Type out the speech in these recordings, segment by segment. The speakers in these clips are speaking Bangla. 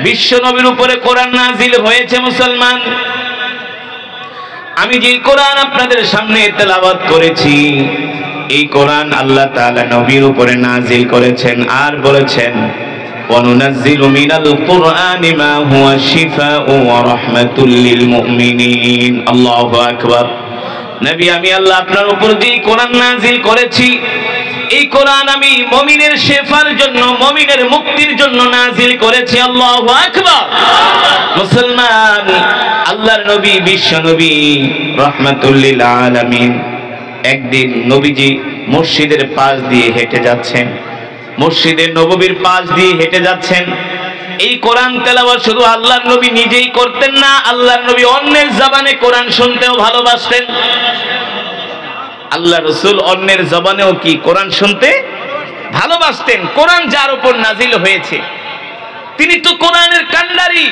বিশ্ব নবীর উপরে কোরআন নাজিল হয়েছে মুসলমান। আমি যে কোরআন আপনাদের সামনে তেলাওয়াত করেছি, এই কোরআন আল্লাহ তাআলা নবীর উপরে নাজিল করেছেন আর বলেছেন ওয়ানুনাজ্জিলু মিনাল কুরআনি মা হুয়া শিফাউ ওয়া রাহমাতুল লিল মুমিনিন। আল্লাহু আকবার। নবী, আমি আল্লাহ আপনার উপর যে কোরআন নাজিল করেছি, এই কোরআন আমি মুমিনের শেফার জন্য, মুমিনের মুক্তির জন্য নাজিল করেছি। আল্লাহু আকবার। মুসলমান, আল্লাহর নবী, বিশ্ব নবী রাহমাতুল লিল আলামিন, একদিন নবীজি মসজিদের পাশ দিয়ে হেঁটে যাচ্ছেন, মসজিদের নববীর পাশ দিয়ে হেঁটে যাচ্ছেন। এই কোরআন তেলাওয়াত শুধু আল্লাহর নবী নিজেই করতেন না, আল্লাহর নবী অন্যের জবানে কোরআন শুনতেও ভালোবাসতেন। আল্লাহ রাসূল অন্যের জবানেও কি কোরআন শুনতে ভালোবাসতেন। কোরআন যার উপর নাজিল হয়েছে তিনি তো কোরআনের কান্ডারি,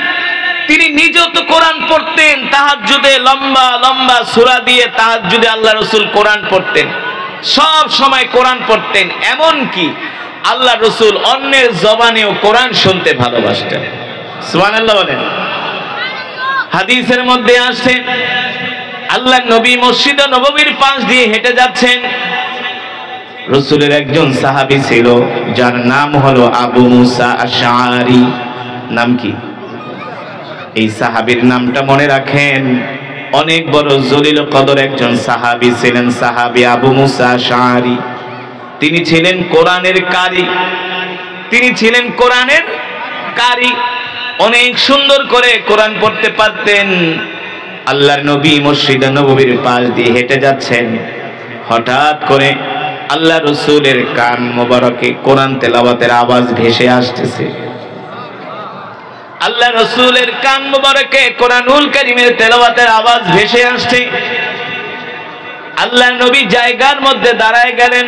তিনি নিজেও তো কোরআন পড়তেন। তাহাজ্জুদে লম্বা লম্বা সূরা দিয়ে তাহাজ্জুদে আল্লাহ রাসূল কোরআন পড়তেন, সব সময় কোরআন পড়তেন। এমন কি আল্লাহ রাসূল অন্যের জবানেও কোরআন শুনতে ভালোবাসতেন। সুবহানাল্লাহ বলেন। হাদিসের মধ্যে আসছে আল্লাহ নবী মসজিদে নববীর পাশ দিয়ে হেঁটে যাচ্ছেন। রাসূলের একজন সাহাবী ছিল যার নাম হলো আবু মুসা আশআরী। নাম কি? এই সাহাবীর নামটা মনে রাখেন, অনেক বড় জলিল কদর একজন সাহাবী ছিলেন, সাহাবী আবু মুসা আশআরী। তিনি ছিলেন কোরআনের কারি, তিনি ছিলেন কোরআনের কারি, অনেক সুন্দর করে কোরআন পড়তে পারতেন। আল্লাহর নবী মসজিদে নববীর পাশ দিয়ে হেঁটে যাচ্ছেন, হঠাৎ করে আল্লাহ রাসূলের কান মোবারকে কোরআন তেলাওয়াতের আওয়াজ ভেসে আসতেছে। আল্লাহ রাসূলের কান মোবারকে কোরআনুল কারীমের তেলাওয়াতের আওয়াজ ভেসে আসছে। আল্লাহ নবী জায়গার মধ্যে দাঁড়ায় গেলেন।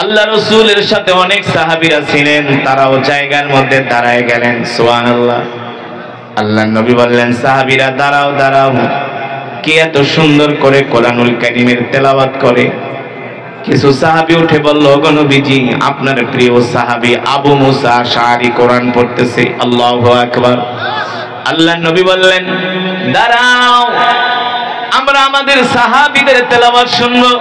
আল্লাহ রাসূলের সাথে অনেক সাহাবীরা ছিলেন, তারাও জায়গার মধ্যে দাঁড়ায় গেলেন। সুবহানাল্লাহ। আল্লাহ নবী বললেন, সাহাবীরা দাঁড়াও দাঁড়াও, কে এত সুন্দর করে কোরআনুল কারীমের তেলাওয়াত করে? কিছু সাহাবী উঠে বলল, ওগো নবীজি, আপনার প্রিয় সাহাবী আবু মুসা আশআরী কোরআন পড়তেছে। আল্লাহু আকবার। আল্লাহ নবী বললেন, দাঁড়াও, আমরা আমাদের সাহাবীদের তেলাওয়াত শুনবো।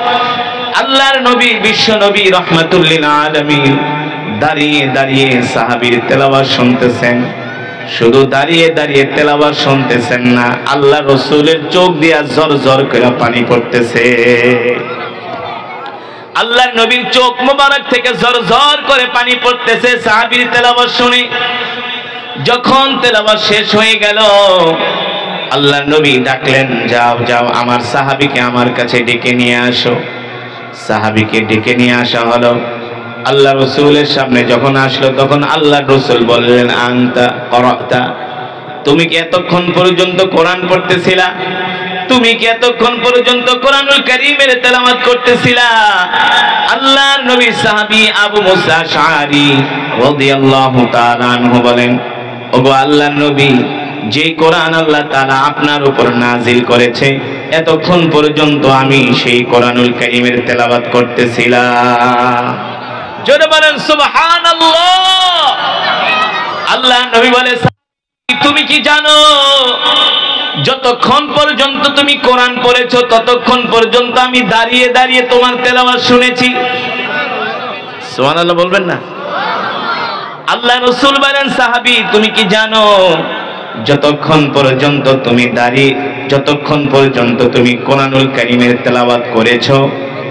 আল্লাহর নবী, বিশ্ব নবী রাহমাতুল লিল আলামিন দাঁড়িয়ে দাঁড়িয়ে সাহাবীর তেলাওয়াত শুনতেছেন। শুধু দাঁড়িয়ে দাঁড়িয়ে তেলাওয়াত শুনতেছেন না, আল্লাহ রাসূলের চোখ দিয়া ঝরঝর করে পানি পড়তেছে। আল্লাহর নবীর চোখ মোবারক থেকে ঝরঝর করে পানি পড়তেছে সাহাবীর তেলাওয়াত শুনে। যখন তেলাওয়াত শেষ হয়ে গেল, আল্লাহর নবী ডাকলেন, যাও যাও, আমার সাহাবীকে আমার কাছে ডেকে নিয়ে আসো। সাহাবীকে ডেকে নিয়ে আসা হলো। আল্লাহ রাসূলের সামনে যখন আসলো, তখন আল্লাহ রাসূল বললেন, আনতা করাতা, তুমি কি এতক্ষণ পর্যন্ত কোরআন পড়তেছিলা? তুমি কি এতক্ষণ পর্যন্ত কোরআনুল কারীমের তেলাওয়াত করতেছিলা? আল্লাহর নবী সাহাবী আবু মুসা আশআরী রাদিয়াল্লাহু তাআলা আনহু বলেন, ওগো আল্লাহর নবী, যে কোরআন আল্লাহ তাআলা আপনার উপর নাজিল করেছে, এতক্ষণ পর্যন্ত আমি সেই কোরআনুল কারীমের তেলাওয়াত করতেছিলাম। জোরে বলেন সুবহানাল্লাহ। আল্লাহর নবী বলে, তুমি কি জানো, যতক্ষণ পর্যন্ত তুমি কোরআন পড়েছো ততক্ষণ পর্যন্ত আমি দাঁড়িয়ে দাঁড়িয়ে তোমার তেলাওয়াত শুনেছি। সুবহানাল্লাহ বলবেন না? আল্লাহ রাসূল বলেন, সাহাবী, তুমি কি জানো, যতক্ষণ পর্যন্ত তুমি কোরআনুল কারীমের তেলাওয়াত করেছো,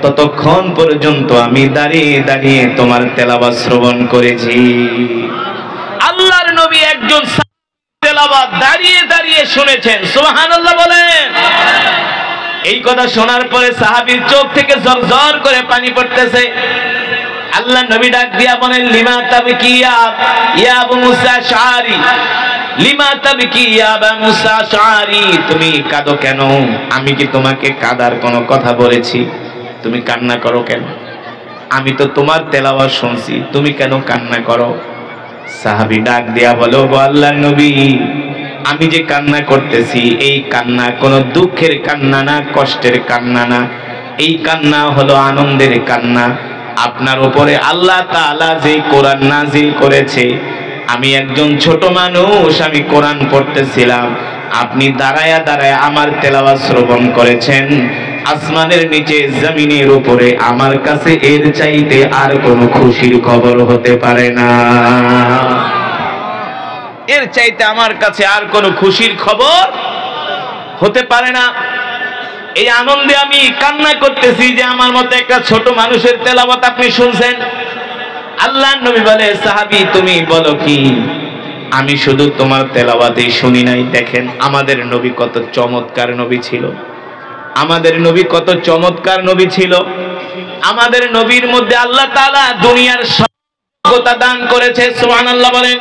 ততক্ষণ পর্যন্ত আমি দাঁড়িয়ে দাঁড়িয়ে তোমার তেলাওয়াত শ্রবণ করেছি। আল্লাহর নবী একজন তেলাওয়াত দাঁড়িয়ে দাঁড়িয়ে শুনেছেন। সুবহানাল্লাহ বলেন। এই কথা শোনার পরে সাহাবীর চোখ থেকে ঝরঝর করে পানি পড়তেছে। আল্লাহ নবী ডাক দিয়া বলেন, লিমা তাবকিয়া ইয়া আবু মুসা আশআরী, লিমা তাবকি ইয়া আবু মুসা আশআরী, তুমি কাঁদো কেন? আমি কি তোমাকে কাঁদার কোনো কথা বলেছি? তুমি কান্না করো কেন? আমি তো তোমার তেলাওয়াত শুনছি, তুমি কেন কান্না করো? সাহাবী ডাক দিয়া বলো, গো আল্লাহর নবী, আমি যে কান্না করতেছি, এই কান্না কোনো দুঃখের কান্না না, কষ্টের কান্না না, এই কান্না হলো আনন্দের কান্না। আপনার উপরে আল্লাহ তাআলা যে কোরআন নাজিল করেছে, আমি একজন ছোট মানুষ, আমি কোরআন পড়তেছিলাম, আপনি দাঁড়ায়া দাঁড়ায় আমার তেলাওয়াত শ্রবণ করেছেন। আসমানের নিচে জমিনের উপরে আমার কাছে এর চাইতে আর কোনো খুশির খবর হতে পারে না। এর চাইতে আমার কাছে আর কোনো খুশির খবর হতে পারে না। এই আনন্দে আমি কান্না করতেছি যে আমার মতো একটা ছোট মানুষের তেলাওয়াত আপনি শুনছেন। আল্লাহর নবী বলে, সাহাবী তুমি বলো কি, আমি শুধু তোমার তেলাওয়াতই শুনি নাই। দেখেন আমাদের নবী কত চমৎকার নবী ছিল, আমাদের নবী কত চমৎকার নবী ছিল। আমাদের নবীর মধ্যে আল্লাহ তাআলা দুনিয়ার সভ্যতা দান করেছে, সুবহানাল্লাহ বলেন।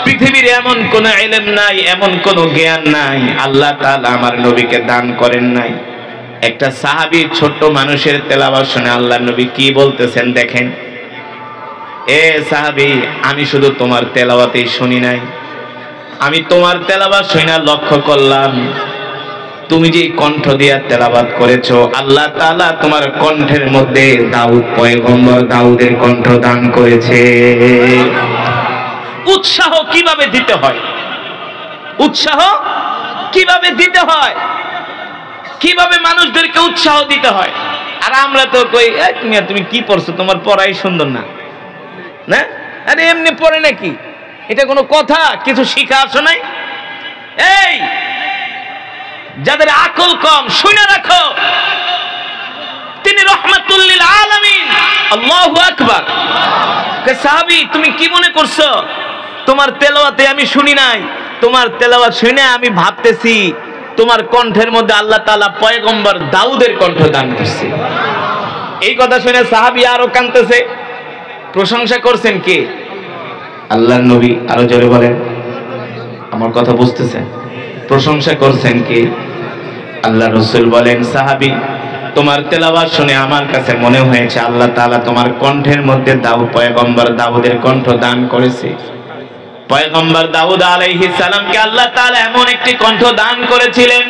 পৃথিবীর এমন কোন ইলম নাই, এমন কোন জ্ঞান নাই আল্লাহ তাআলা আমার নবীকে দান করেন নাই। একটা সাহাবী ছোট্ট মানুষের তেলাওয়াত শুনে আল্লাহর নবী কি বলতেছেন দেখেন, এ সাহাবী আমি শুধু তোমার তেলাওয়াতই শুনি নাই, আমি তোমার তেলাওয়াত শুনে লক্ষ্য করলাম তুমি যে কণ্ঠ দিয়ে তেলাওয়াত করেছো, আল্লাহ তাআলা তোমার কণ্ঠের মধ্যে দাউদ পয়গম্বর দাউদের কণ্ঠ দান করেছে। উৎসাহ কিভাবে দিতে হয়, উৎসাহ কিভাবে দিতে হয়, কিভাবে মানুষদেরকে উৎসাহ দিতে হয়। আর আমরা তো কই তুমি কি পড়ছো, তোমার পড়াই সুন্দর না, না আরে এমনি পড়ে নাকি, এটা কোনো কথা? কিছু শিখা আসো নাই? এই যাদের আকল কম শুনে রাখো, তিনি রহমাতুল লিল আলামিন, আল্লাহু আকবার। সাহাবী তুমি কি মনে করছো তোমার তেলাওয়াতে আমি শুনি নাই? তোমার তেলাওয়াত শুনে আমি ভাবতেছি তোমার কণ্ঠের মধ্যে আল্লাহ তাআলা পয়গম্বর দাউদের কণ্ঠ দান করছে। এই কথা শুনে সাহাবী আরো কাঁদতেছে। প্রশংসা করছেন কে? আল্লাহর নবী। আরো জোরে বলেন, আমার কথা বুঝতেছেন? প্রশংসা করছেন কে? আল্লাহ রাসূল বলেন, সাহাবী তোমার তেলাওয়াত শুনে আমার কাছে মনে হয়েছে আল্লাহ তাআলা তোমার কণ্ঠের মধ্যে পয়গম্বর দাউদের কণ্ঠ দান করেছে। পয়গম্বর দাউদ আলাইহিস সালামকে আল্লাহ তাআলা এমন একটি কণ্ঠ দান করেছিলেন,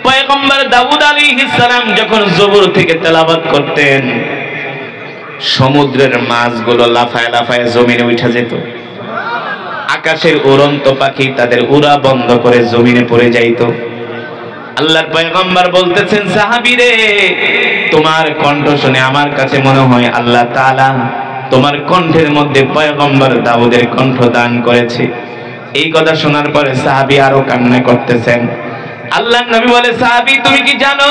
পয়গম্বর দাউদ আলাইহিস সালাম যখন জবর থেকে তেলাওয়াত করতেন, সমুদ্রের মাছগুলো লাফায় লাফায় জমিনে উঠে যেত। আকাশের উড়ন্ত পাখি তাদের উড়া বন্ধ করে জমিনে পড়ে যাইত। আল্লাহর পয়গম্বর বলতেছেন, সাহাবী রে তোমার কণ্ঠ শুনে আমার কাছে মনে হয় আল্লাহ তাআলা তোমার কণ্ঠের মধ্যে পয়গম্বর দাউদের কণ্ঠ দান করেছে। এই কথা শোনার পরে সাহাবী আরো কান্না করতেছেন। আল্লাহর নবী বলে, সাহাবী তুমি কি জানো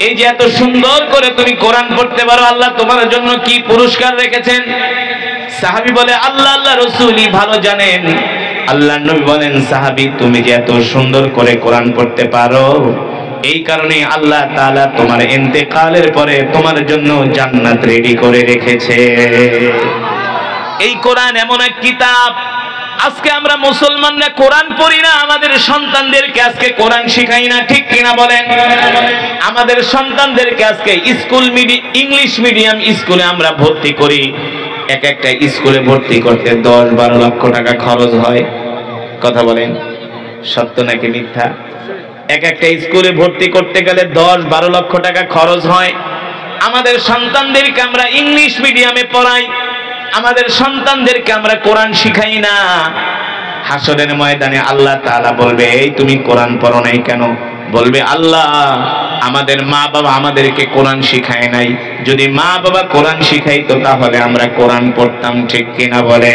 এই যে এত সুন্দর করে তুমি কোরআন পড়তে পারো, আল্লাহ তোমার জন্য কি পুরস্কার রেখেছেন? সাহাবী বলে, আল্লাহ রাসূলই ভালো জানেন। আল্লাহর নবী বলেন, সাহাবী তুমি যে এত সুন্দর করে কোরআন পড়তে পারো, এই কারণে আল্লাহ তাআলা তোমার ইন্তেকালের পরে তোমার জন্য জান্নাত রেডি করে রেখেছে। এই কোরআন এমন এক কিতাব, আজকে আমরা মুসলমানরা কোরআন পড়ি না, আমাদের সন্তানদেরকে আজকে কোরআন শিখাই না, ঠিক কিনা বলেন? আমাদের সন্তানদেরকে আজকে স্কুল ইংলিশ মিডিয়াম স্কুলে আমরা ভর্তি করি। এক একটা স্কুলে ভর্তি করতে 10-12 লক্ষ টাকা খরচ হয়। কথা বলেন, সত্য নাকি মিথ্যা? এক একটা স্কুলে ভর্তি করতে গেলে 10-12 লক্ষ টাকা খরচ হয়। আমাদের সন্তানদেরকে আমরা ইংলিশ মিডিয়ামে পড়াই, আমাদের সন্তানদেরকে আমরা কোরআন শিখাই না। হাসরের ময়দানে আল্লাহ তাআলা বলবে, এই তুমি কোরআন পড়ো নাই কেন? বলবে, আল্লাহ আমাদের মা বাবা আমাদেরকে কোরআন শিখায় নাই, যদি মা বাবা কোরআন শিখাইতো তাহলে আমরা কোরআন পড়তাম, ঠিক কিনা বলে?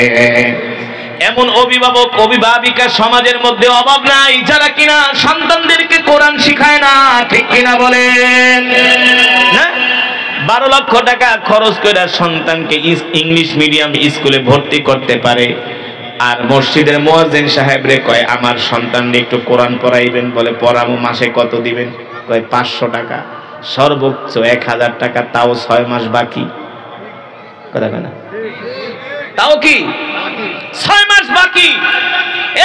এমন অভিভাবক অভিভাবিকা সমাজের মধ্যে অভাব নাই যারা কিনা সন্তানদেরকে কোরআন শিখায় না, ঠিক কিনা বলেন? 12 লক্ষ টাকা খরচ করে সন্তানকে ইংলিশ মিডিয়াম স্কুলে ভর্তি করতে পারে, আর মসজিদের মুয়াজ্জিন সাহেব রে কয় আমার সন্তানকে একটু কোরআন পড়াইবেন, বলে পড়াবো। মাসে কত দিবেন? কয় 500 টাকা, সর্বোচ্চ 1000 টাকা, তাও 6 মাস বাকি। কথা বলে না? তাও কি 6 মাস বাকি?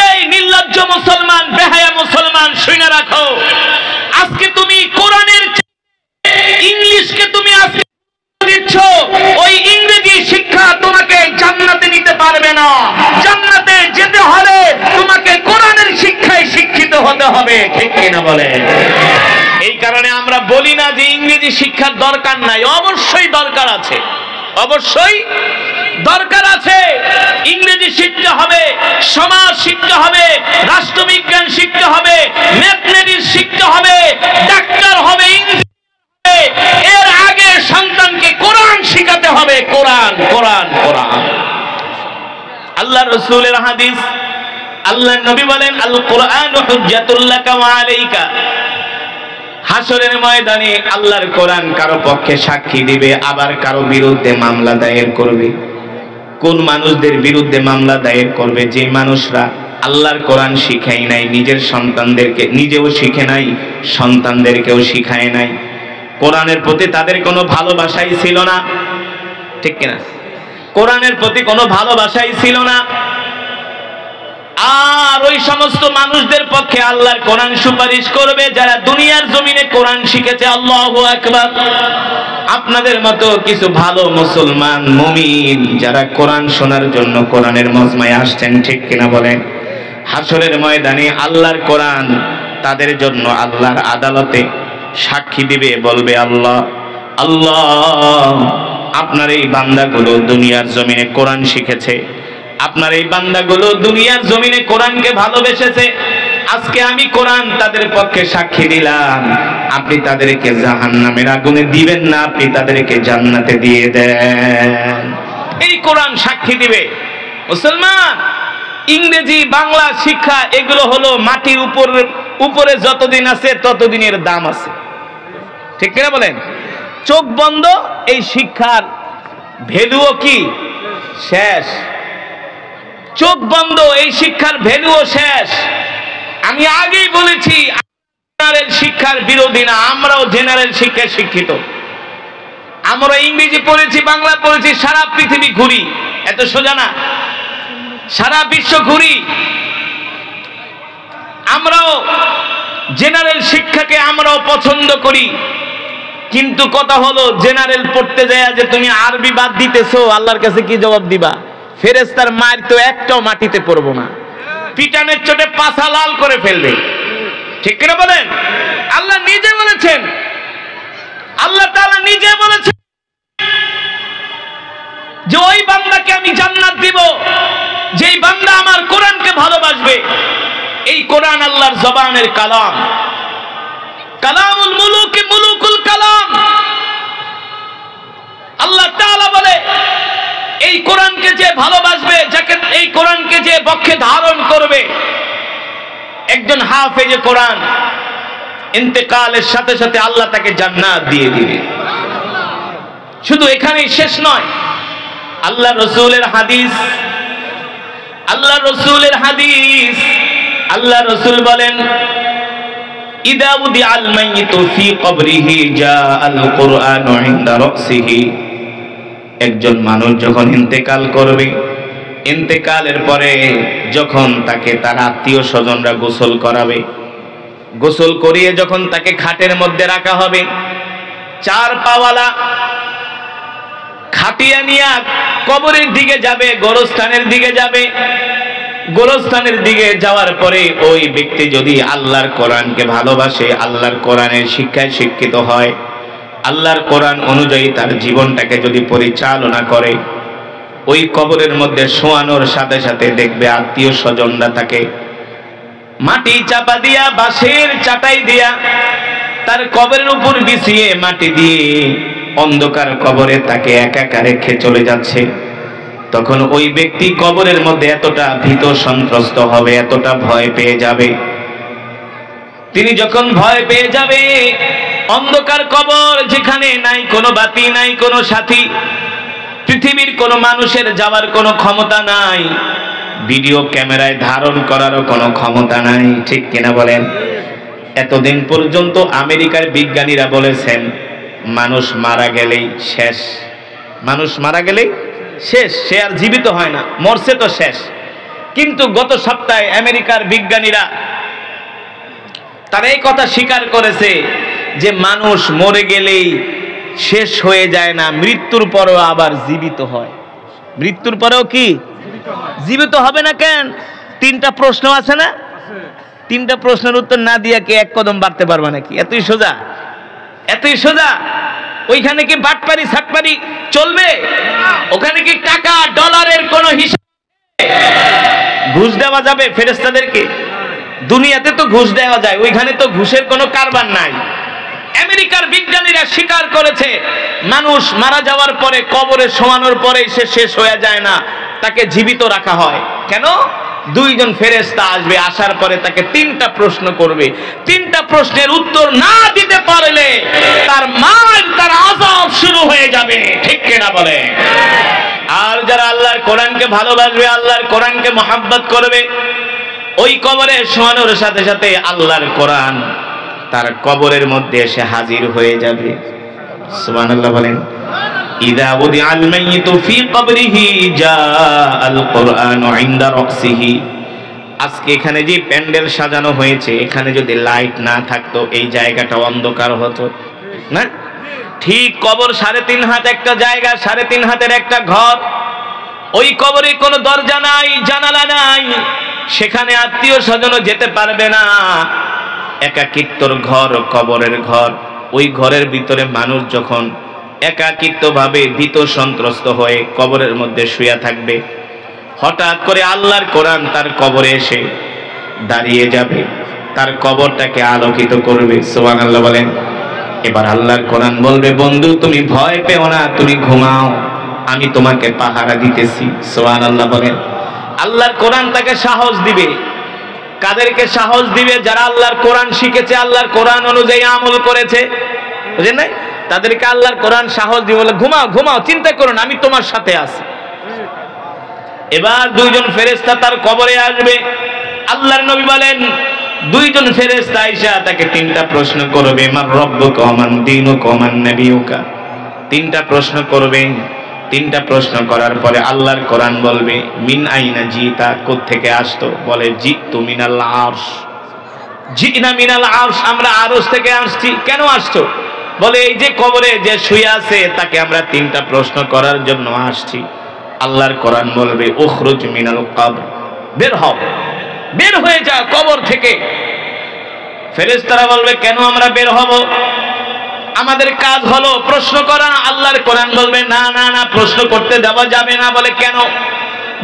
এই নির্লজ্জ মুসলমান, বেহায়া মুসলমান, শুনে রাখো, আজকে তুমি কোরআনের ইংলিশকে তুমি আজকে দিচ্ছ, ওই ইংরেজি শিক্ষা তোমাকে জান্নাতে নিতে পারবে না। জান্নাতে যেতে হলে তোমাকে কোরআনের শিক্ষায় শিক্ষিত হতে হবে, ঠিক কিনা বলে? এই কারণে আমরা বলি না যে ইংরেজি শিক্ষার দরকার নাই, অবশ্যই দরকার আছে। অবশ্যই দরকার আছে। ইংরেজি শিখতে হবে, সমাজ শিখতে হবে, রাষ্ট্রবিজ্ঞান শিখতে হবে, ম্যাথমেটিক্স শিখতে হবে, ডাক্তার হবে, এর আগে সন্তানকে কোরআন শিখাতে হবে। কোরআন কোরআন কোরআন। আল্লাহ রাসূলের হাদিস, আল্লাহ নবী বলেন আল কোরআন হুজ্জাতুল লাকা ওয়া আলাইকা। হাসরের ময়দানে আল্লাহর কোরআন কারো পক্ষে সাক্ষী দিবে, আবার কারো বিরুদ্ধে মামলা দায়ের করবে। কোন মানুষদের বিরুদ্ধে মামলা দায়ের করবে? যে মানুষরা আল্লাহর কোরআন শিখাই নাই, নিজের সন্তানদেরকে, নিজেও শিখে নাই, সন্তানদেরকেও শিখায় নাই। কোরআনের প্রতি তাদের কোনো ভালোবাসাই ছিল না, ঠিক কিনা? কোরআনের প্রতি কোনো ভালোবাসাই ছিল না। আর ওই সমস্ত মানুষদের পক্ষে আল্লাহর কোরআন সুপারিশ করবে যারা দুনিয়ার জমিনে কোরআন শিখেছে। আল্লাহু আকবার। আপনাদের মতো কিছু ভালো মুসলমান মুমিন যারা কোরআন শোনার জন্য কোরআনের মজমায় আসছেন, ঠিক কিনা বলেন? হাসরের ময়দানে আল্লাহর কোরআন তাদের জন্য আল্লাহর আদালতে সাক্ষী দিবে, বলবে আল্লাহ আল্লাহ, আপনার এই বান্দাগুলো দুনিয়ার জমিনে কোরআন শিখেছে, আপনার এই বান্দাগুলো দুনিয়ার জমিনে কোরআনকে ভালোবেসেছে। আজকে আমি কোরআন তাদের পক্ষে সাক্ষী দিলাম, আপনি তাদেরকে জাহান্নামের আগুনে দিবেন না, আপনি তাদেরকে জান্নাতে দিয়ে দেন। এই কোরআন সাক্ষী দিবে। মুসলমান, ইংরেজি বাংলা শিক্ষা এগুলো হলো মাটির উপরে যতদিন আছে ততদিনের দাম আছে, ঠিক কিনা বলেন? চোখ বন্ধ, এই শিক্ষার ভ্যালুও কি শেষ। চোখ বন্ধ, এই শিক্ষার ভ্যালুও শেষ। আমি আগেই বলেছি, জেনারেল শিক্ষার বিরোধী না, আমরাও জেনারেল শিক্ষায় শিক্ষিত। আমরা ইংরেজি পড়েছি, বাংলা পড়েছি, সারা পৃথিবী ঘুরি, এত সোজা না, সারা বিশ্ব ঘুরি। আমরাও জেনারেল শিক্ষাকে আমরাও পছন্দ করি, কিন্তু কথা হলো জেনারেল পড়তে যায় যে তুমি আরবি বাদ দিতেছো, আল্লাহর কাছে কি জবাব দিবা? ফেরেশতার মার তো একটাও মাটিতে পড়বো না, পিটানের চোটে পাছা লাল করে ফেলবে, ঠিক কিনা বলেন? আল্লাহ নিজে বলেছেন, আল্লাহ তাআলা নিজে বলেছেন যে ওই বান্দাকে আমি জান্নাত দিব যেই বান্দা আমার কোরআনকে ভালোবাসবে। এই কোরআন আল্লাহর জবানের কালাম, কালামুল মুলুক, মুলুকুল কালাম। আল্লাহ তাআলা বলে এই কোরআনকে যে ভালোবাসবে, যাকে এই কোরআনকে যে পক্ষে ধারণ করবে, একজন হাফেজে কোরআন ইন্তেকালের সাথে সাথে আল্লাহ তাকে জান্নাত দিয়ে দিবে। শুধু এখানেই শেষ নয়, আল্লাহ রাসূলের হাদিস, আল্লাহ রাসূলের হাদিস, আল্লাহ রাসূল বলেন ইদা উদিআল মাইয়িতু ফি কবরিহি জাআল কুরআনু ইনদা রাসিহি। একজন মানুষ যখন ইন্তেকাল করবে, ইন্তেকালের পরে যখন তাকে তার আত্মীয় স্বজনরা গোসল করাবে, গোসল করিয়ে যখন তাকে খাটের মধ্যে রাখা হবে, চার পাওয়ালা খাটিয়া নিয়ে কবরের দিকে যাবে, গোরস্থানের দিকে যাবে। গোরস্থানের দিকে যাওয়ার পরে ওই ব্যক্তি যদি আল্লাহর কোরআনকে ভালোবাসে, আল্লাহর কোরআনের শিক্ষায় শিক্ষিত হয়, আল্লাহর কোরআন অনুযায়ী তার জীবনটাকে যদি পরিচালনা করে, ওই কবরের মধ্যে শোয়ানোর সাথে সাথে দেখবে আত্মীয় স্বজনরা তাকে মাটি চাপা দিয়া, বাঁশের চাটাই দিয়া তার কবরের উপর বিছিয়ে মাটি দিয়ে অন্ধকার কবরে তাকে একা একা রেখে চলে যাচ্ছে। তখন ওই ব্যক্তি কবরের মধ্যে এতটা ভীত সন্ত্রস্ত হবে, এতটা ভয় পেয়ে যাবে। তিনি যখন ভয় পেয়ে যাবে, অন্ধকার কবর যেখানে নাই কোনো বাতি, নাই কোনো সাথী, পৃথিবীর কোনো মানুষের যাওয়ার কোনো ক্ষমতা নাই, ভিডিও ক্যামেরায় ধারণ করারও কোনো ক্ষমতা নাই, ঠিক কিনা বলেন? এতদিন পর্যন্ত আমেরিকার বিজ্ঞানীরা বলেছেন মানুষ মারা গেলেই শেষ, মানুষ মারা গেলেই শেষ, সে আর জীবিত হয় না, মরছে তো শেষ। কিন্তু গত সপ্তাহে আমেরিকার বিজ্ঞানীরা তারা এই কথা স্বীকার করেছে যে মানুষ মরে গেলেই শেষ হয়ে যায় না, মৃত্যুর পরেও আবার জীবিত হয়। মৃত্যুর পরেও কি জীবিত হবে না? কেন? তিনটা প্রশ্ন আছে না? তিনটা প্রশ্নের উত্তর না দিয়ে কি এক কদম বাড়তে পারবে নাকি? এতই সোজা, এতই সোজা। ওইখানে কি বাটপারি ছাটপারি চলবে? ওখানে কি টাকা ডলারের কোনো হিসাব? ঘুষ দেওয়া যাবে ফেরেশতাদেরকে? দুনিয়াতে তো ঘুষ দেওয়া যায়, ওইখানে তো ঘুষের কোনো কারবার নাই। আমেরিকার বিজ্ঞানীরা স্বীকার করেছে মানুষ মারা যাওয়ার পরে কবরে শোয়ানোর পরে সে শেষ হয়ে যায় না, তাকে জীবিত রাখা হয়। কেন? দুইজন ফেরেশতা আসবে, আসার পরে তাকে তিনটা প্রশ্ন করবে। তিনটা প্রশ্নের উত্তর না দিতে পারলে তার মার তার আযাব শুরু হয়ে যাবে। ঠিক কিনা বলে? আর যারা আল্লাহর কোরআনকে ভালোবাসবে, আল্লাহর কোরআনকে মহব্বত করবে, ওই কবরে শোয়ানোর সাথে সাথে আল্লাহর কোরআন তার কবরের মধ্যে এসে হাজির হয়ে যাবে। সুবহানাল্লাহ বলেন। ইযা উদিআল মাইয়িতু ফি কবরিহি জাআল কুরআনু ইনদা রাসিহি। আজকে এখানে যে প্যান্ডেল সাজানো হয়েছে, এখানে যদি লাইট না থাকতো এই জায়গাটা অন্ধকার হতো না? ঠিক কবর 3.5 হাত একটা জায়গা, 3.5 হাতের একটা ঘর। ওই কবরে কোনো দরজা নাই, জানালা নাই, সেখানে আত্মীয় স্বজনও যেতে পারবে না। একাকিত্বর ঘর, কবরের ঘর। ওই ঘরের ভিতরে মানুষ যখন একাকিত্বভাবে ভীত সন্ত্রস্ত হয়ে কবরের মধ্যে শুয়ে থাকবে, হঠাৎ করে আল্লাহর কোরআন তার কবরে এসে দাঁড়িয়ে যাবে, তার কবরটাকে আলোকিত করবে। সুবহানাল্লাহ বলেন। এবার আল্লাহর কোরআন বলবে, বন্ধু তুমি ভয় পেও না, তুমি ঘুমাও, আমি তোমাকে পাহারা দিতেছি। সুবহানাল্লাহ বলেন। আল্লাহর কোরআন তাকে সাহস দিবে। কাদেরকে সাহস দিবে? যারা আল্লাহর কোরআন শিখেছে, আল্লাহর কোরআন অনুযায়ী আমল করেছে, বুঝেন নাই? তাদেরকে আল্লাহর কোরআন সাহস দিবে, বলে ঘুমাও ঘুমাও, চিন্তা করো না, আমি তোমার সাথে আছি। এবার দুইজন ফেরেশতা তার কবরে আসবে। আল্লাহর নবী বলেন, দুইজন ফেরেশতা আইসা তাকে তিনটা প্রশ্ন করবে। মার রব্বুকা ওয়া মান দীনুকা ওয়া মান নাবিয়ুকা। তিনটা প্রশ্ন করবে। তিনটা প্রশ্ন করার পরে আল্লাহর কোরআন বলবে, মিন আইনা জিতা, কোত্থেকে আসতো? বলে জিতু মিনাল আরশ। জিনা মিনাল আরশ, আমরা আরশ থেকে আসছি। কেন আসছো? বলে এই যে কবরে যে শুয়ে আছে তাকে আমরা তিনটা প্রশ্ন করার জন্য আসছি। আল্লাহর কোরআন বলবে, উখরুজ মিনাল কবর, বের হও, বের হয়ে যা কবর থেকে। ফেরেশতারা বলবে, কেন আমরা বের হব? আমাদের কাজ হলো প্রশ্ন করা। আল্লাহর কোরআন বলবে, না না না, প্রশ্ন করতে দেওয়া যাবে না। বলে কেন?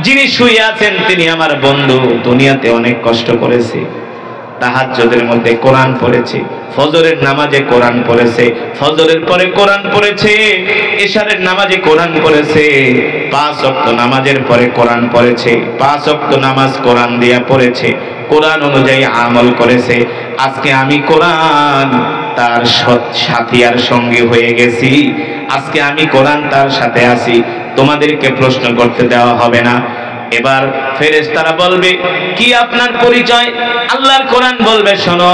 যিনি শুয়ে আছেন তিনি আমার বন্ধু, দুনিয়াতে অনেক কষ্ট করেছে, তাহাজ্জুদের মধ্যে কোরআন পড়েছে, ফজরের নামাজে কোরআন পড়েছে, ফজরের পরে কোরআন পড়েছে, ইশারের নামাজে কোরআন পড়েছে, 5 ওয়াক্ত নামাজের পরে কোরআন পড়েছে, 5 ওয়াক্ত নামাজ কোরআন দিয়া পড়েছে, কোরআন অনুযায়ী আমল করেছে। আজকে আমি কোরআন তার সাথী আর সঙ্গী হয়ে গেছি, আজকে আমি কোরআন তার সাথে আছি, তোমাদেরকে প্রশ্ন করতে দেওয়া হবে না। এবার ফেরেশতারা বলবে, কি আপনার পরিচয়? আল্লাহর কোরআন বলবে, শোনো,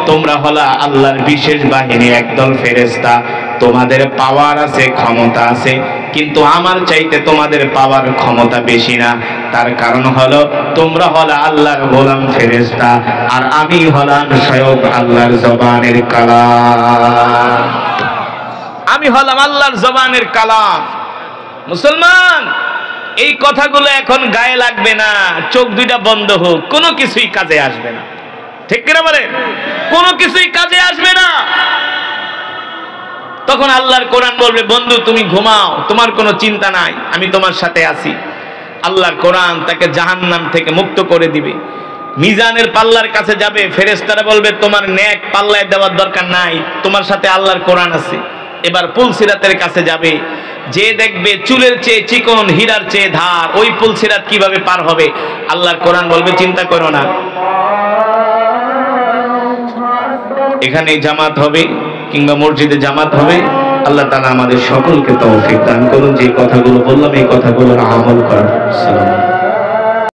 তোমরা হলা আল্লাহর বিশেষ বাহিনী, একদল ফেরেশতা, তোমাদের পাওয়ার আছে, ক্ষমতা আছে, কিন্তু আমার চাইতে তোমাদের পাওয়ার ক্ষমতা বেশি না। তার কারণ হলো তোমরা হলা আল্লাহর গোলাম ফেরেশতা, আর আমি হলাম স্বয়ং আল্লাহর জবানের কালাম। আমি হলাম আল্লাহর জবানের কালাম। মুসলমান, এই কথাগুলো এখন গায়ে লাগবে না, চোখ দুইটা বন্ধ হোক, কোনো কিছুই কাজে আসবে না। ঠিক কিনা বলেন? কোনো কিছুই কাজে আসবে না। তখন আল্লাহর কোরআন বলবে, বন্ধু তুমি ঘুমাও, তোমার কোনো চিন্তা নাই, আমি তোমার সাথে আছি। আল্লাহর কোরআন তাকে জাহান্নাম থেকে মুক্ত করে দিবে। মিজানের পাল্লার কাছে যাবে, ফেরেশতারা বলবে, তোমার নেক পাল্লায় দেওয়ার দরকার নাই, তোমার সাথে আল্লাহর কোরআন আছে। এবার পুলসিরাতের কাছে যাবে, যে দেখবে চুলের চেয়ে চিকন, হীরার চেয়ে ধার, ওই পুলসিরাত কিভাবে পার হবে? আল্লাহর কোরআন বলবে, চিন্তা করো না, এখানে জামাত হবে কিংবা মসজিদে জামাত হবে। আল্লাহ তাআলা আমাদের সকলকে তৌফিক দান করুন, যে কথাগুলো বললাম এই কথাগুলোর আমল করার।